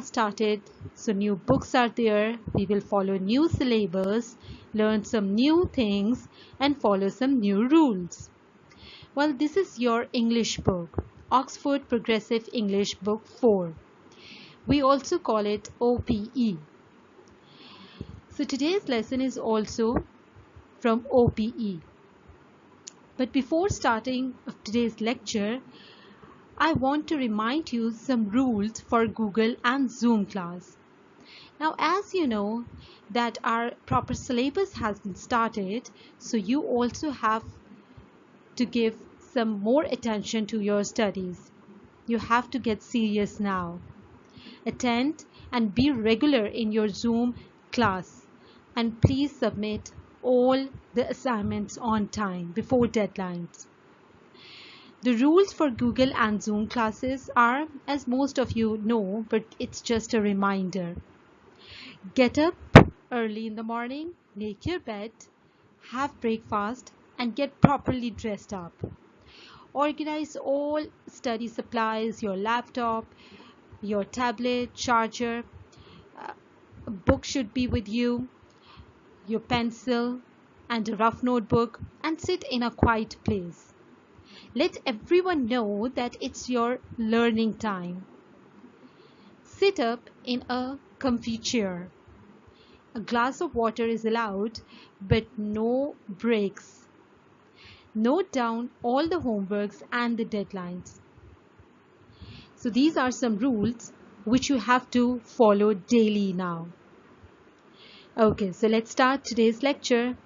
has started, so new books are there. We will follow new syllabus, learn some new things, and follow some new rules. Well, this is your English book, Oxford Progressive English Book 4. We also call it OPE. So today's lesson is also from OPE. But before starting today's lecture, I want to remind you some rules for Google and Zoom class. Now, as you know that our proper syllabus has been started, so you also have to give some more attention to your studies. You have to get serious now. Attend and be regular in your Zoom class, and please submit all the assignments on time before deadlines. The rules for Google and Zoom classes are, as most of you know, but it's just a reminder. Get up early in the morning, make your bed, have breakfast, and get properly dressed up. Organize all study supplies, your laptop, your tablet, charger, a book should be with you, your pencil, and a rough notebook, and sit in a quiet place. Let everyone know that it's your learning time. Sit up in a comfy chair. A glass of water is allowed, but no breaks. Note down all the homeworks and the deadlines. So these are some rules which you have to follow daily now. Okay, so let's start today's lecture.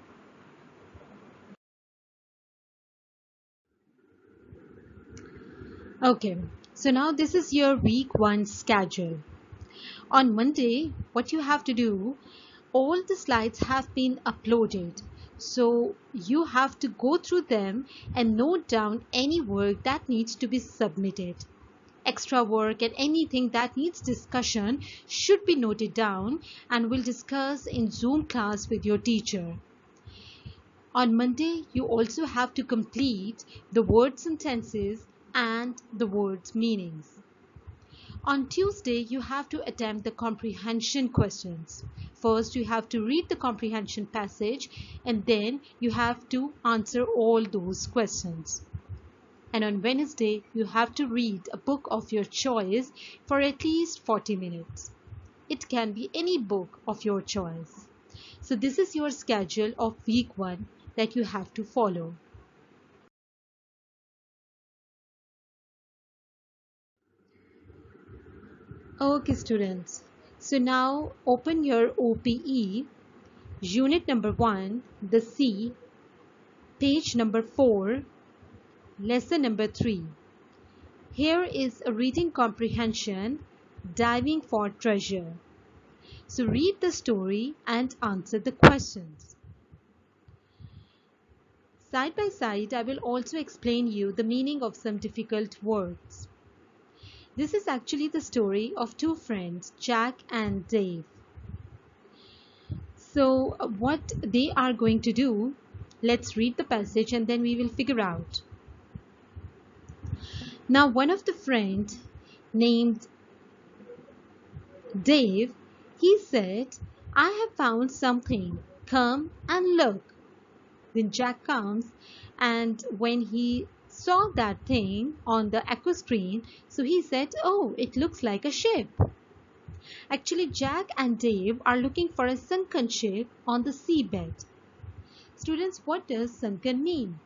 Okay, so now this is your week 1 schedule. On Monday, what you have to do, all the slides have been uploaded. So you have to go through them and note down any work that needs to be submitted. Extra work and anything that needs discussion should be noted down, and we'll discuss in Zoom class with your teacher. On Monday, you also have to complete the word sentences and the words meanings. On Tuesday, you have to attempt the comprehension questions. First, you have to read the comprehension passage, and then you have to answer all those questions. And on Wednesday, you have to read a book of your choice for at least 40 minutes. It can be any book of your choice. So this is your schedule of week 1 that you have to follow. Okay, students. So now open your OPE, unit number 1, the C, page number 4, lesson number 3. Here is a reading comprehension, diving for treasure. So read the story and answer the questions. Side by side, I will also explain you the meaning of some difficult words. This is actually the story of two friends, Jack and Dave. So what they are going to do, let's read the passage and then we will figure out. Now one of the friends named Dave, he said, "I have found something. Come and look." Then Jack comes, and when he saw that thing on the echo screen, so he said, "Oh, it looks like a ship." Actually, Jack and Dave are looking for a sunken ship on the seabed. Students, what does sunken mean?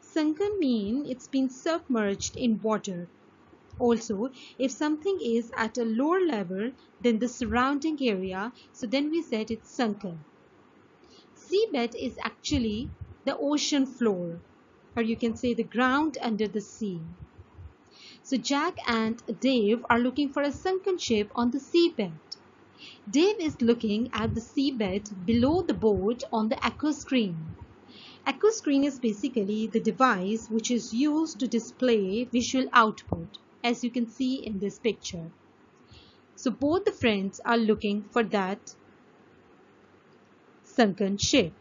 Sunken mean it's been submerged in water. Also, if something is at a lower level than the surrounding area, so then we said it's sunken. Seabed is actually the ocean floor, or you can say the ground under the sea. So Jack and Dave are looking for a sunken ship on the seabed. Dave is looking at the seabed below the boat on the echo screen. Echo screen is basically the device which is used to display visual output, as you can see in this picture. So both the friends are looking for that sunken ship.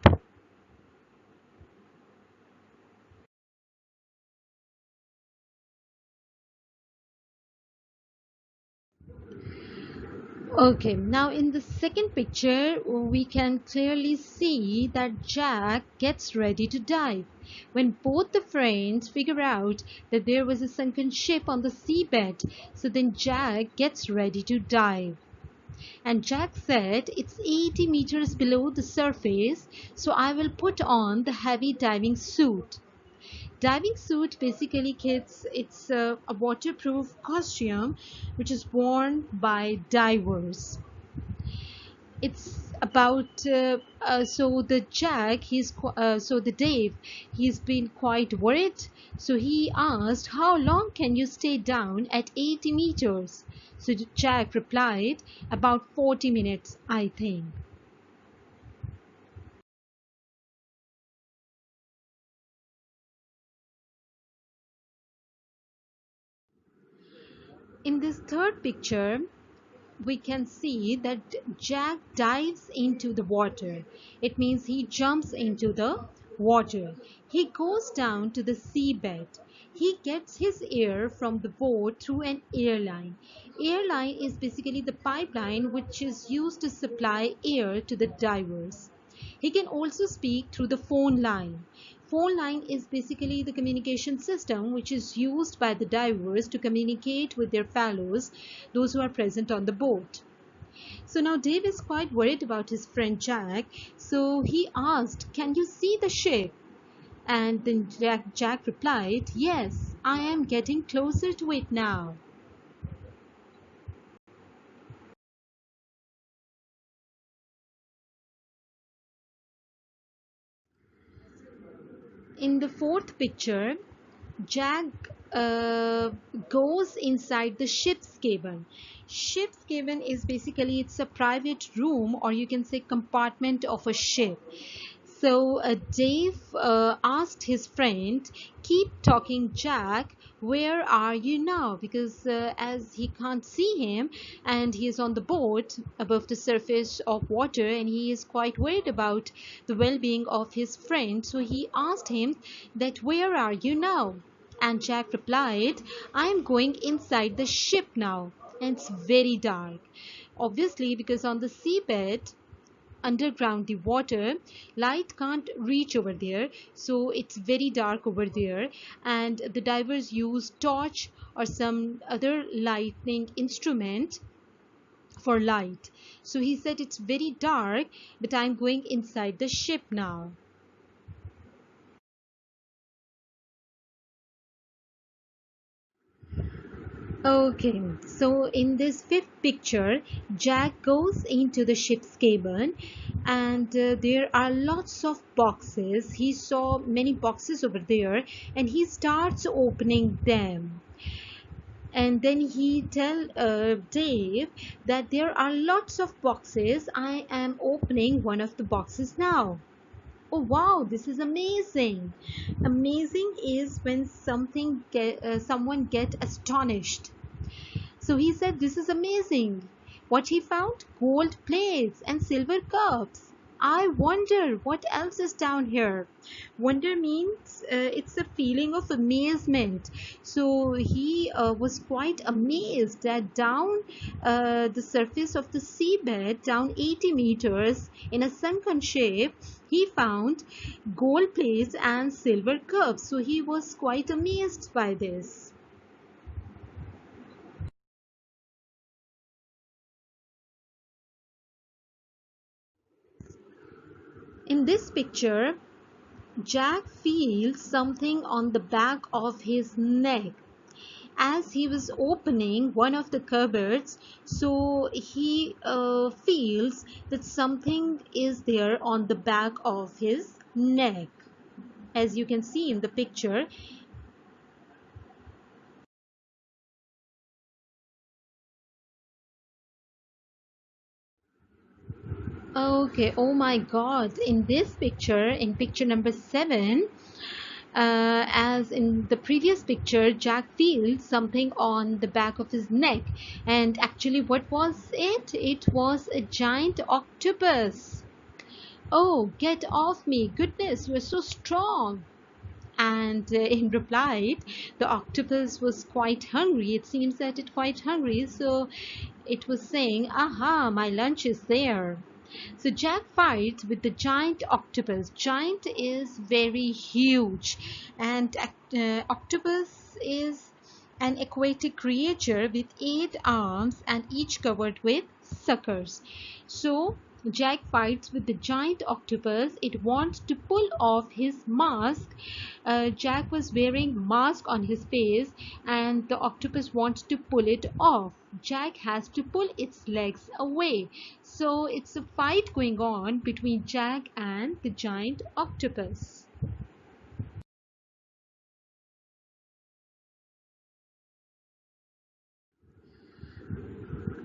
Okay, now in the second picture, we can clearly see that Jack gets ready to dive. When both the friends figure out that there was a sunken ship on the seabed, so then Jack gets ready to dive. And Jack said, "It's 80 meters below the surface, so I will put on the heavy diving suit." Diving suit basically, kids, it's a waterproof costume which is worn by divers. It's about so the Jack so the Dave, he's been quite worried, so he asked, "How long can you stay down at 80 meters?" So the Jack replied, "About 40 minutes, I think." In this third picture, we can see that Jack dives into the water. It means he jumps into the water. He goes down to the seabed. He gets his air from the boat through an airline. Airline is basically the pipeline which is used to supply air to the divers. He can also speak through the phone line. Phone line is basically the communication system which is used by the divers to communicate with their fellows, those who are present on the boat. So now Dave is quite worried about his friend Jack. So he asked, "Can you see the ship?" And then Jack replied, "Yes, I am getting closer to it now." In the fourth picture, Jack goes inside the ship's cabin. Ship's cabin is basically, it's a private room, or you can say compartment of a ship. So Dave asked his friend, "Keep talking, Jack. Where are you now?" Because as he can't see him and he is on the boat above the surface of water, and he is quite worried about the well-being of his friend, so he asked him that, "Where are you now?" And Jack replied, "I am going inside the ship now, and it's very dark." Obviously, because on the seabed, underground the water, light can't reach over there, so it's very dark over there, and the divers use torch or some other lighting instrument for light. So he said, "It's very dark, but I'm going inside the ship now." Okay, so in this fifth picture, Jack goes into the ship's cabin, and there are lots of boxes. He saw many boxes over there, and he starts opening them. And then he tell Dave that there are lots of boxes. I am opening one of the boxes now. Oh wow, this is amazing. Amazing is when someone get astonished. So he said, "This is amazing." What he found? Gold plates and silver cups. I wonder what else is down here. Wonder means it's a feeling of amazement. So he was quite amazed that down the surface of the seabed, down 80 meters in a sunken ship, he found gold plates and silver cups. So he was quite amazed by this. In this picture, Jack feels something on the back of his neck as he was opening one of the cupboards. So he feels that something is there on the back of his neck, as you can see in the picture. Okay, oh my God, in this picture, in picture number 7, as in the previous picture, Jack feels something on the back of his neck, and actually what was it? It was a giant octopus. "Oh, get off me, goodness, you're so strong." And in reply, the octopus was quite hungry. It seems that it quite hungry, so It was saying, aha, my lunch is there. So Jack fights with the giant octopus. Giant is very huge, and octopus is an aquatic creature with 8 arms and each covered with suckers. So Jack fights with the giant octopus. It wants to pull off his mask. Jack was wearing mask on his face and the octopus wants to pull it off. Jack has to pull its legs away. So it's a fight going on between Jack and the giant octopus.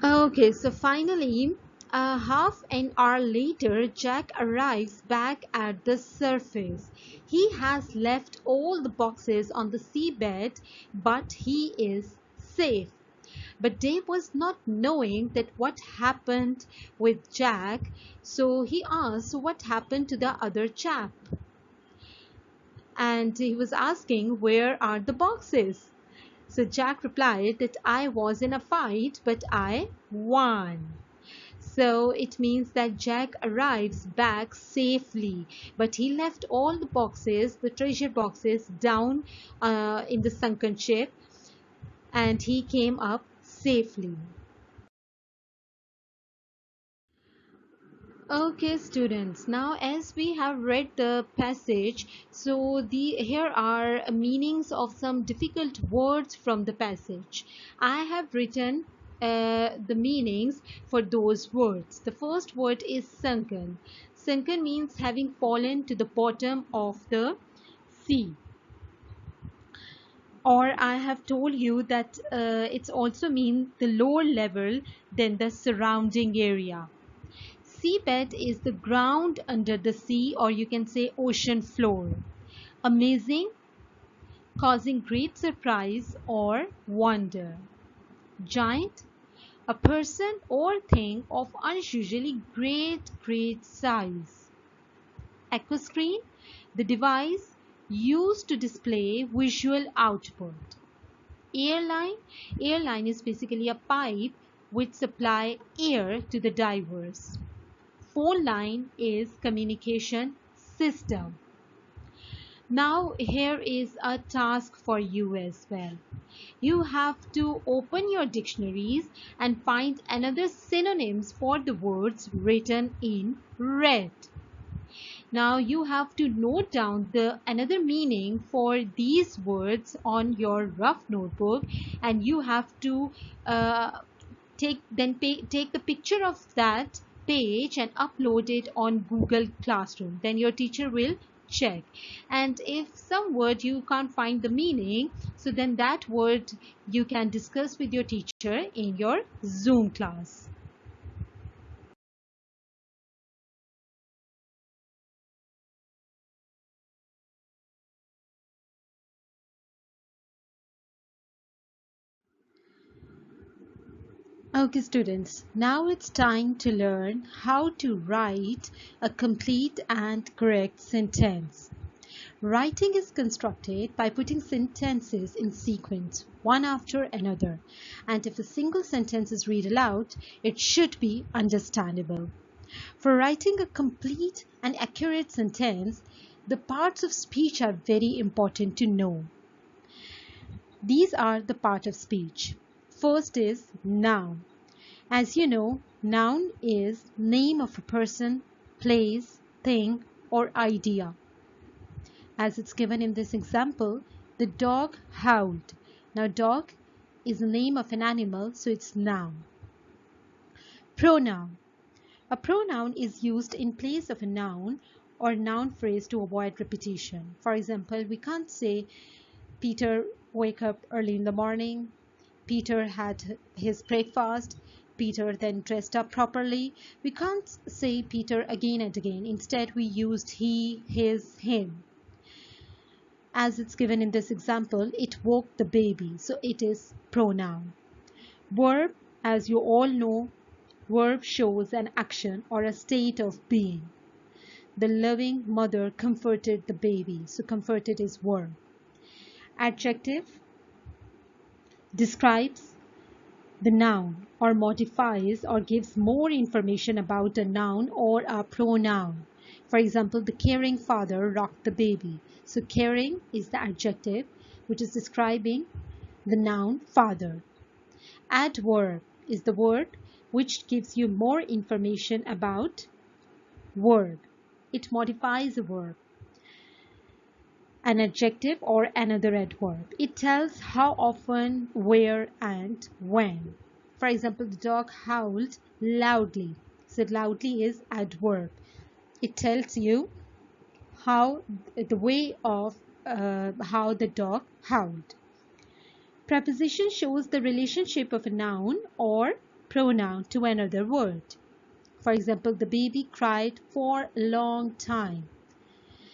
Okay, so finally, half an hour later, Jack arrives back at the surface. He has left all the boxes on the seabed, but he is safe. But Dave was not knowing that what happened with Jack, so he asked what happened to the other chap. And he was asking, where are the boxes? So Jack replied that I was in a fight, but I won. So it means that Jack arrives back safely, but he left all the boxes, the treasure boxes, down in the sunken ship, and he came up safely. Okay, students, now as we have read the passage, so here are meanings of some difficult words from the passage. I have written the meanings for those words. The first word is sunken. Sunken means having fallen to the bottom of the sea. Or I have told you that it's also mean the lower level than the surrounding area. Seabed is the ground under the sea, or you can say ocean floor. Amazing, causing great surprise or wonder. Giant, a person or thing of unusually great size. Aquascreen, the device used to display visual output. Airline, airline is basically a pipe which supply air to the divers. Phone line is communication system. Now here is a task for you as well. You have to open your dictionaries and find another synonyms for the words written in red. Now you have to note down the another meaning for these words on your rough notebook, and you have to take the picture of that page and upload it on Google Classroom. Then your teacher will check, and if some word you can't find the meaning, so then that word you can discuss with your teacher in your Zoom class. Okay, students, now it's time to learn how to write a complete and correct sentence. Writing is constructed by putting sentences in sequence, one after another, and if a single sentence is read aloud, it should be understandable. For writing a complete and accurate sentence, the parts of speech are very important to know. These are the part of speech. First is noun. As you know, noun is name of a person, place, thing, or idea. As it's given in this example, the dog howled. Now, dog is the name of an animal, so it's noun. Pronoun. A pronoun is used in place of a noun or noun phrase to avoid repetition. For example, we can't say Peter woke up early in the morning, Peter had his breakfast, Peter then dressed up properly. We can't say Peter again and again. Instead, we used he, his, him. As it's given in this example, it woke the baby, so it is pronoun. Verb, as you all know, verb shows an action or a state of being. The loving mother comforted the baby, so comforted is verb. Adjective describes the noun, or modifies or gives more information about a noun or a pronoun. For example, the caring father rocked the baby. So caring is the adjective which is describing the noun father. Adverb is the word which gives you more information about verb. It modifies a verb. An adjective or another adverb. It tells how often, where, and when. For example, the dog howled loudly. So loudly is adverb. It tells you how the way of how the dog howled. Preposition shows the relationship of a noun or pronoun to another word. For example, the baby cried for a long time.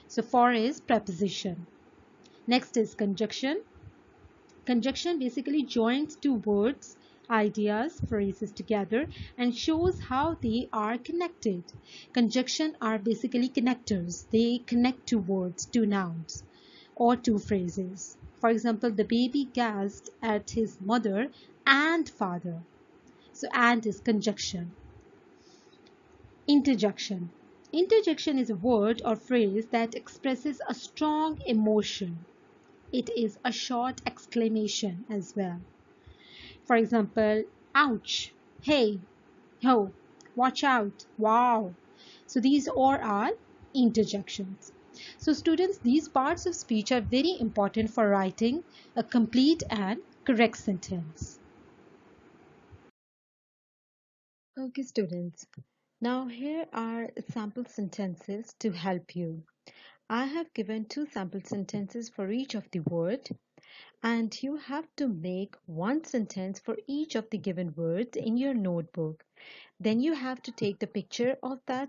So for is preposition. Next is conjunction. Conjunction basically joins two words, ideas, phrases together and shows how they are connected. Conjunction are basically connectors. They connect two words, two nouns, or two phrases. For example, the baby gasped at his mother and father. So and is conjunction. Interjection. Interjection is a word or phrase that expresses a strong emotion. It is a short exclamation as well. For example, ouch, hey, ho, watch out, wow. So these all are interjections. So students, these parts of speech are very important for writing a complete and correct sentence. Okay, students. Now here are sample sentences to help you. I have given two sample sentences for each of the word, and you have to make one sentence for each of the given words in your notebook. Then you have to take the picture of that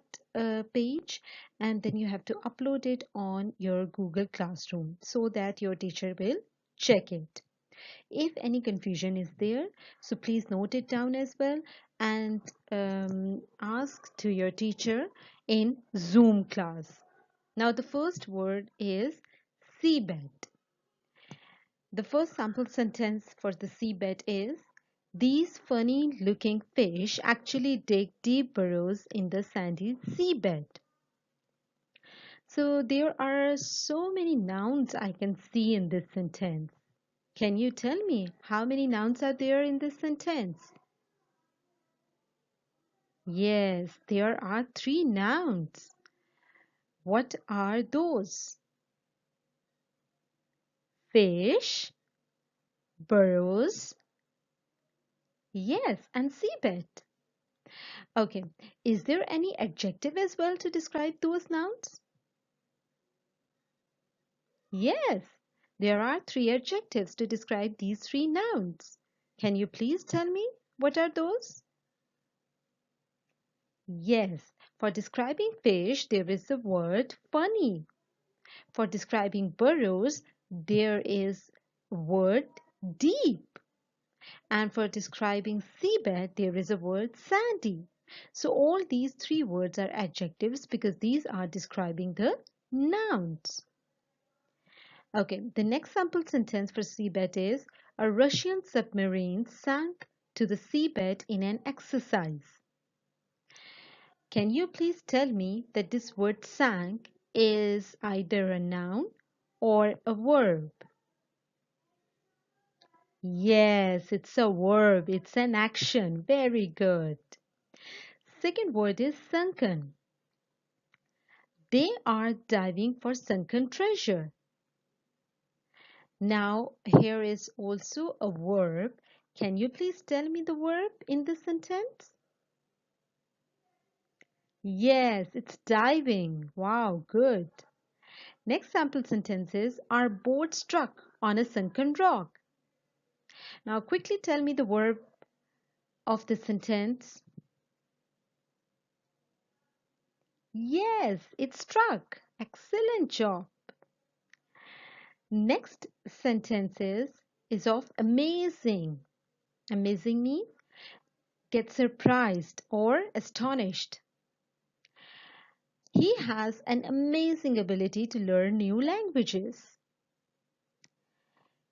page, and then you have to upload it on your Google Classroom so that your teacher will check it. If any confusion is there, so please note it down as well and ask to your teacher in Zoom class. Now the first word is seabed. The first sample sentence for the seabed is, these funny looking fish actually dig deep burrows in the sandy seabed. So there are so many nouns I can see in this sentence. Can you tell me how many nouns are there in this sentence? Yes, there are three nouns. What are those? Fish, burrows, yes, and seabed. Okay, is there any adjective as well to describe those nouns? Yes, there are three adjectives to describe these three nouns. Can you please tell me what are those? Yes, for describing fish, there is the word funny. For describing burrows, there is word deep. And for describing seabed, there is a word sandy. So all these three words are adjectives because these are describing the nouns. Okay, the next sample sentence for seabed is, a Russian submarine sank to the seabed in an exercise. Can you please tell me that this word sank is either a noun or a verb? Yes, it's a verb. It's an action. Very good. Second word is sunken. They are diving for sunken treasure. Now, here is also a verb. Can you please tell me the verb in this sentence? Yes, it's diving. Wow, good. Next sample sentence is, our boat struck on a sunken rock. Now, quickly tell me the verb of the sentence. Yes, it struck. Excellent job. Next sentence is of amazing. Amazing means get surprised or astonished. He has an amazing ability to learn new languages.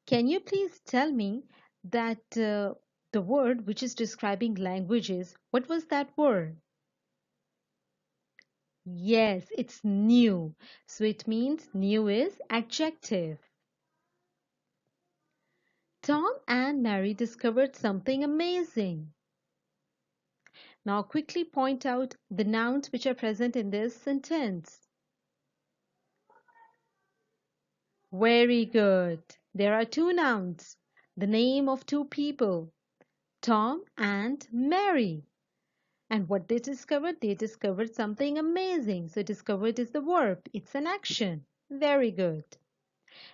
Can you please tell me that The word which is describing languages, what was that word? Yes, it's new. So it means new is adjective. Tom and Mary discovered something amazing. Now quickly point out the nouns which are present in this sentence. Very good. There are two nouns. The name of two people, Tom and Mary. And what they discovered? They discovered something amazing. So discovered is the verb. It's an action. Very good.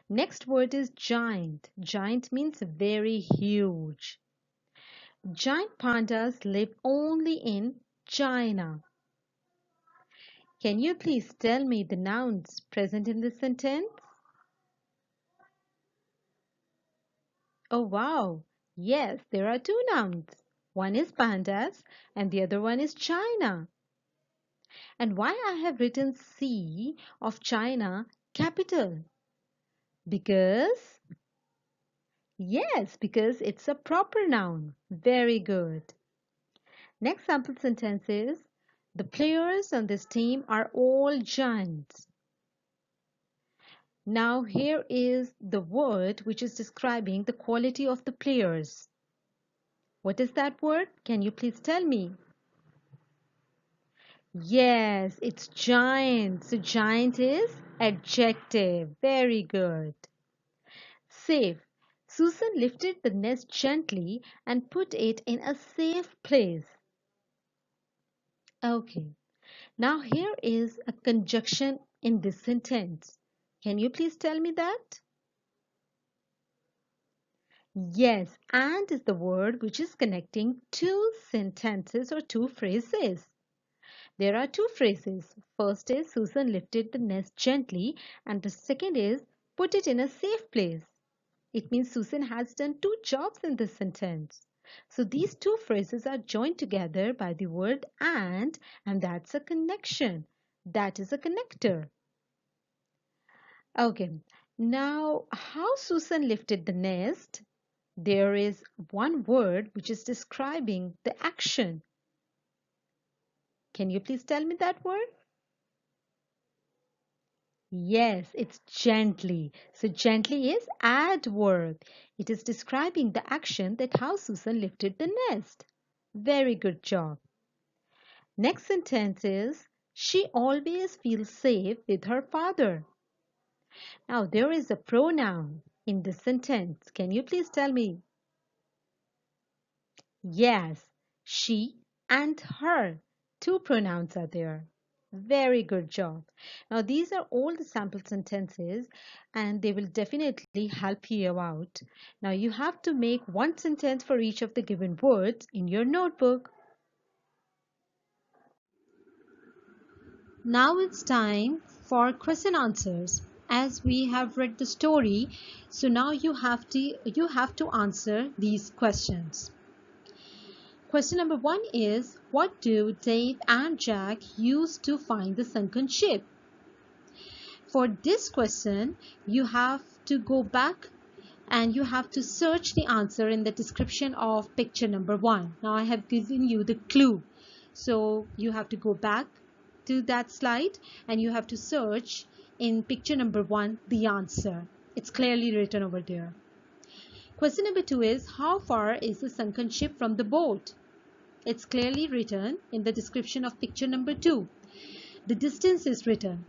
Next word is giant. Giant means very huge. Giant pandas live only in China. Can you please tell me the nouns present in this sentence? Oh wow. Yes, there are two nouns. One is pandas and the other one is China. And why I have written C of China capital? Because, yes, because it's a proper noun. Very good. Next sample sentence is, the players on this team are all giants. Now here is the word which is describing the quality of the players. What is that word? Can you please tell me? Yes, it's giant. So giant is adjective. Very good. Safe. Susan lifted the nest gently and put it in a safe place. Okay. Now here is a conjunction in this sentence. Can you please tell me that? Yes, and is the word which is connecting two sentences or two phrases. There are two phrases. First is Susan lifted the nest gently, and the second is put it in a safe place. It means Susan has done two jobs in this sentence. So these two phrases are joined together by the word and that's a connection. That is a connector. Okay, now how Susan lifted the nest? There is one word which is describing the action. Can you please tell me that word? Yes, it's gently. So gently is adverb. It is describing the action that how Susan lifted the nest. Very good job. Next sentence is she always feels safe with her father. Now there is a pronoun in this sentence. Can you please tell me? Yes, she and her. Two pronouns are there. Very good job. Now, these are all the sample sentences and they will definitely help you out. Now, you have to make one sentence for each of the given words in your notebook. Now it's time for question answers. As we have read the story, so now you have to answer these questions. Question number 1 is, what do Dave and Jack use to find the sunken ship? For this question, you have to go back and you have to search the answer in the description of picture number 1. Now I have given you the clue. So you have to go back to that slide and you have to search in picture number 1 the answer. It's clearly written over there. Question number 2 is, how far is the sunken ship from the boat? It's clearly written in the description of picture number 2. The distance is written.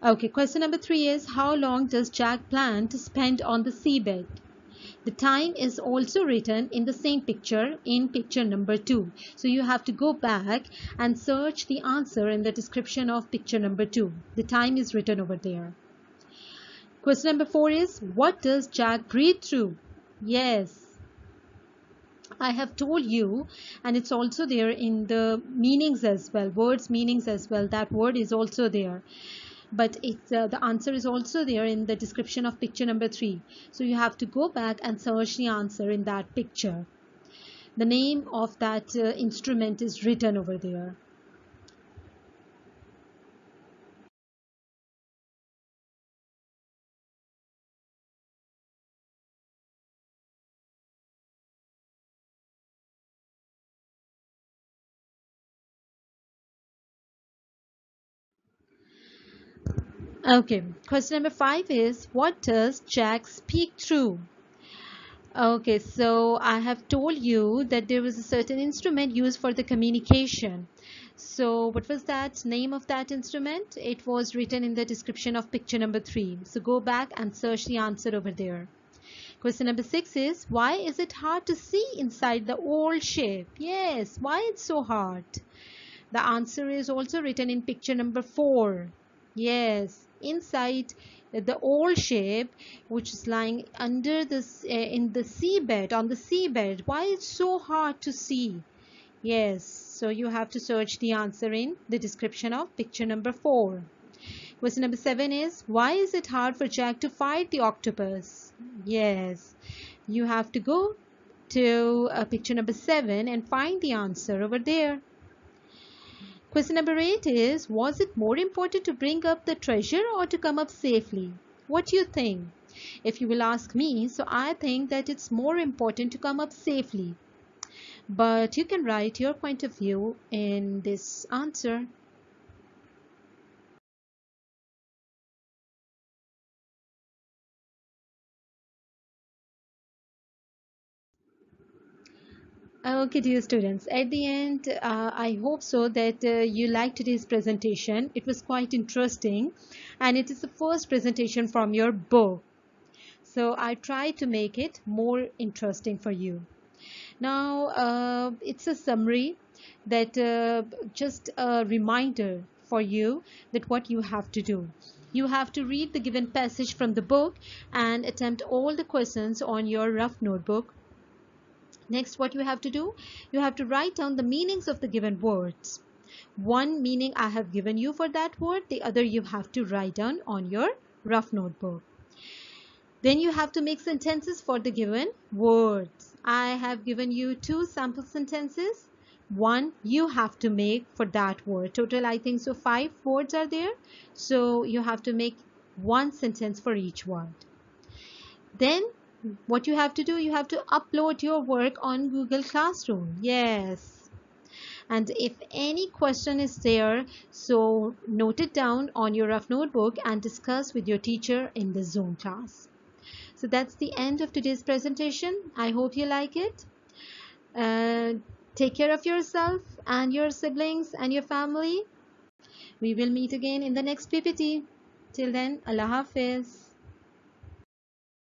Okay, question number 3 is, how long does Jack plan to spend on the seabed? The time is also written in the same picture in picture number 2. So you have to go back and search the answer in the description of picture number 2. The time is written over there. Question number 4 is, what does Jack breathe through? Yes, I have told you, and it's also there in the meanings as well, words meanings as well. That word is also there. But it's the answer is also there in the description of picture number 3. So you have to go back and search the answer in that picture. The name of that instrument is written over there. Okay, question number 5 is, what does Jack speak through? Okay, so I have told you that there was a certain instrument used for the communication. So what was that name of that instrument? It was written in the description of picture number 3. So go back and search the answer over there. Question number 6 is, why is it hard to see inside the old shape? Yes, why it's so hard? The answer is also written in picture number 4. Yes, inside the old shape, which is lying under this in the seabed, on the seabed. Why it's so hard to see? Yes, so you have to search the answer in the description of picture number 4. Question number 7 is, why is it hard for Jack to fight the octopus? Yes, you have to go to picture number 7 and find the answer over there. Question number 8 is, was it more important to bring up the treasure or to come up safely? What do you think? If you will ask me, so I think that it's more important to come up safely. But you can write your point of view in this answer. Okay, dear students, at the end, I hope so that you liked today's presentation. It was quite interesting, and it is the first presentation from your book. So I tried to make it more interesting for you. Now, it's a summary that just a reminder for you that what you have to do. You have to read the given passage from the book and attempt all the questions on your rough notebook. Next, what you have to do, you have to write down the meanings of the given words. One meaning I have given you for that word, the other you have to write down on your rough notebook. Then you have to make sentences for the given words. I have given you 2 sample sentences. One you have to make for that word. Total, I think so 5 words are there. So you have to make 1 sentence for each word. Then what you have to do, you have to upload your work on Google Classroom. Yes. And if any question is there, so note it down on your rough notebook and discuss with your teacher in the Zoom class. So that's the end of today's presentation. I hope you like it. Take care of yourself and your siblings and your family. We will meet again in the next PPT. Till then, Allah Hafiz.